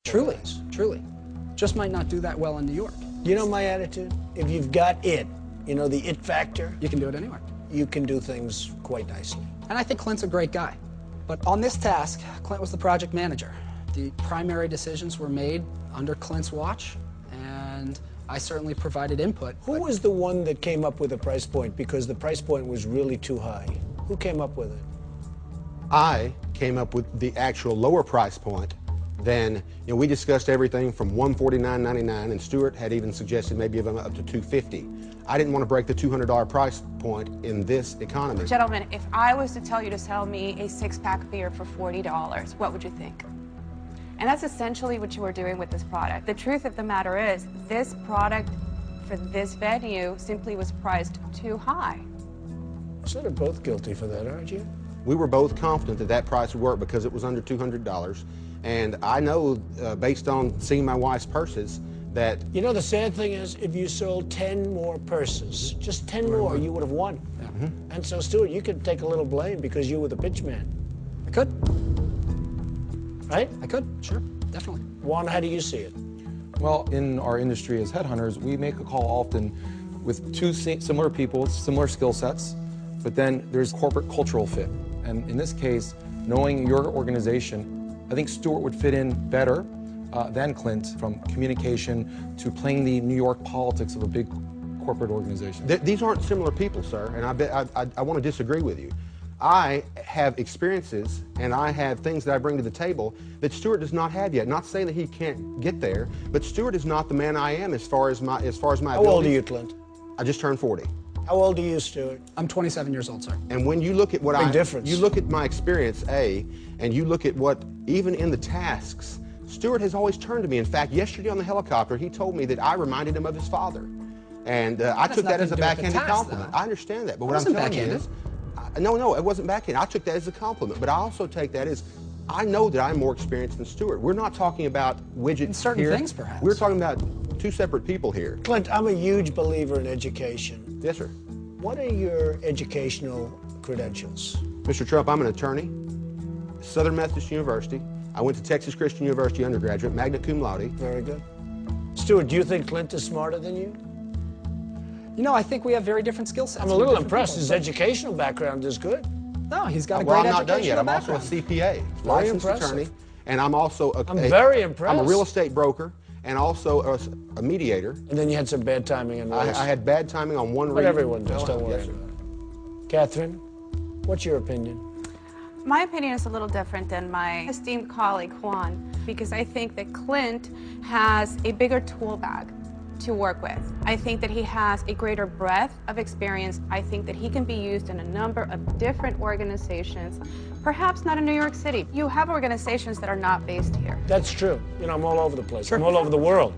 Truly, truly. Just might not do that well in New York. You know my attitude? If you've got it, you know, the it factor, You can do it anywhere. you can do things quite nicely. And I think Clint's a great guy. But on this task, Clint was the project manager. The primary decisions were made under Clint's watch, and I certainly provided input. Who was the one that came up with the price point? Because the price point was really too high. Who came up with it? I came up with the actual lower price point. Then, you know, we discussed everything from $149.99, and Stuart had even suggested maybe even up to $250. I didn't want to break the $200 price point in this economy. Gentlemen, if I was to tell you to sell me a six-pack beer for $40, what would you think? And that's essentially what you are doing with this product. The truth of the matter is, this product for this venue simply was priced too high. Sort of both guilty for that, aren't you? We were both confident that that price would work because it was under $200. And I know, based on seeing my wife's purses, that... You know, the sad thing is, if you sold 10 more purses, just 10 more, you would have won. Yeah. And so, Stuart, you could take a little blame because you were the pitch man. I could. Right? I could, sure, definitely. Juan, how do you see it? Well, in our industry as headhunters, we make a call often with two similar people, similar skill sets, but then there's corporate cultural fit. And in this case, knowing your organization, I think Stuart would fit in better than Clint, from communication to playing the New York politics of a big corporate organization. These aren't similar people, sir, and I want to disagree with you. I have experiences and I have things that I bring to the table that Stuart does not have yet. Not saying that he can't get there, but Stuart is not the man I am as far as my ability. How old are you, Clint? I just turned 40. How old are you, Stuart? I'm 27 years old, sir. And when you look at what Big difference. you look at my experience, and you look at what, even in the tasks, Stuart has always turned to me. In fact, yesterday on the helicopter, he told me that I reminded him of his father. And I took that as a backhanded compliment. I understand that, but what I'm telling you is, no, it wasn't backhanded. I took that as a compliment, but I also take that as, I know that I'm more experienced than Stuart. We're not talking about widgets In certain here. things, perhaps. We're talking about two separate people here. Clint, I'm a huge believer in education. Yes, sir. What are your educational credentials? Mr. Trump, I'm an attorney, Southern Methodist University. I went to Texas Christian University undergraduate, magna cum laude. Very good. Stuart, do you think Clint is smarter than you? You know, I think we have very different skill sets. I'm a little impressed. His educational background is good. No, he's got a Well, great I'm not done yet. I'm educational also a background. CPA, licensed impressive. attorney, and I'm also I'm very impressed. I'm a real estate broker and also a mediator. And then you had some bad timing in I those. had bad timing on one But reading. everyone does, don't worry Yes, sir. about it. Catherine, what's your opinion? My opinion is a little different than my esteemed colleague, Juan, because I think that Clint has a bigger tool bag to work with. I think that he has a greater breadth of experience. I think that he can be used in a number of different organizations, perhaps not in New York City. You have organizations that are not based here. That's true. You know, I'm all over the place. I'm all over the world.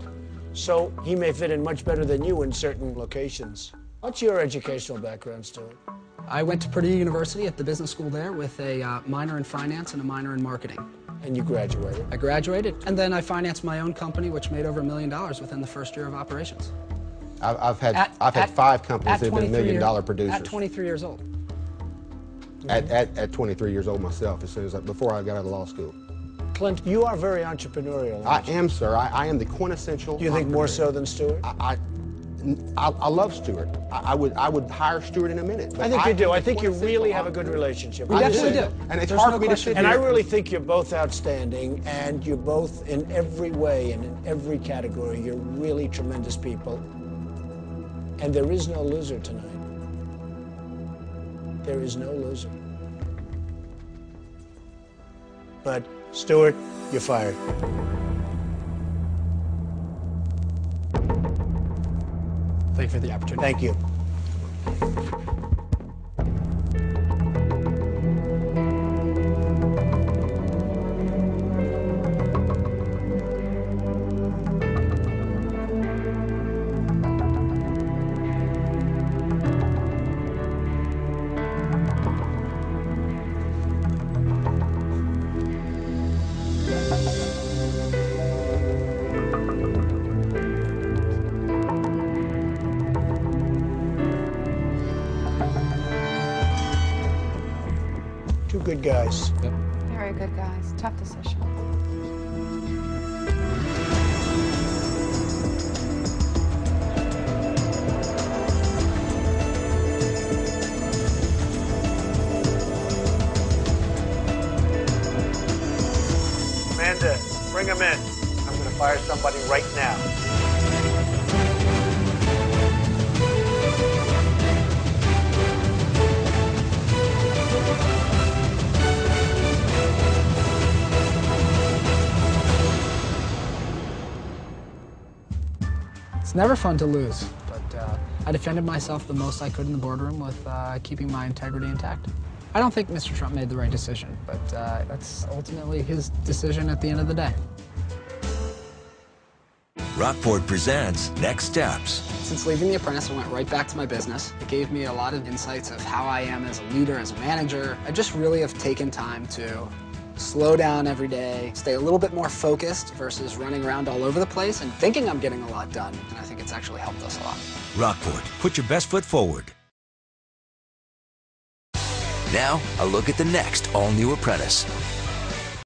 So he may fit in much better than you in certain locations. What's your educational background, Stuart? I went to Purdue University at the business school there with a minor in finance and a minor in marketing. And you graduated. I graduated, and then I financed my own company, which made over $1 million within the first year of operations. I've had 5 companies that have been $1 million producers. At 23 years old. At 23 years old myself, before I got out of law school. Clint, you are very entrepreneurial. I aren't you? am, sir. I am the quintessential. Do you think more so entrepreneur. than Stuart? I love Stuart. I would hire Stuart in a minute. I think you do. I think you really have a good relationship. We definitely do. And it's There's hard no for me to question. sit And here. I really think you're both outstanding, and you're both, in every way and in every category, you're really tremendous people. And there is no loser tonight. There is no loser. But, Stuart, you're fired. Thank you for the opportunity. Thank you. Two good guys. Very good, guys. Tough decision. Bring him in. I'm going to fire somebody right now. It's never fun to lose, but I defended myself the most I could in the boardroom with keeping my integrity intact. I don't think Mr. Trump made the right decision, but that's ultimately his decision at the end of the day. Rockport presents Next Steps. Since leaving The Apprentice, I went right back to my business. It gave me a lot of insights of how I am as a leader, as a manager. I just really have taken time to slow down every day, stay a little bit more focused versus running around all over the place and thinking I'm getting a lot done. And I think it's actually helped us a lot. Rockport, put your best foot forward. Now, a look at the next all-new Apprentice.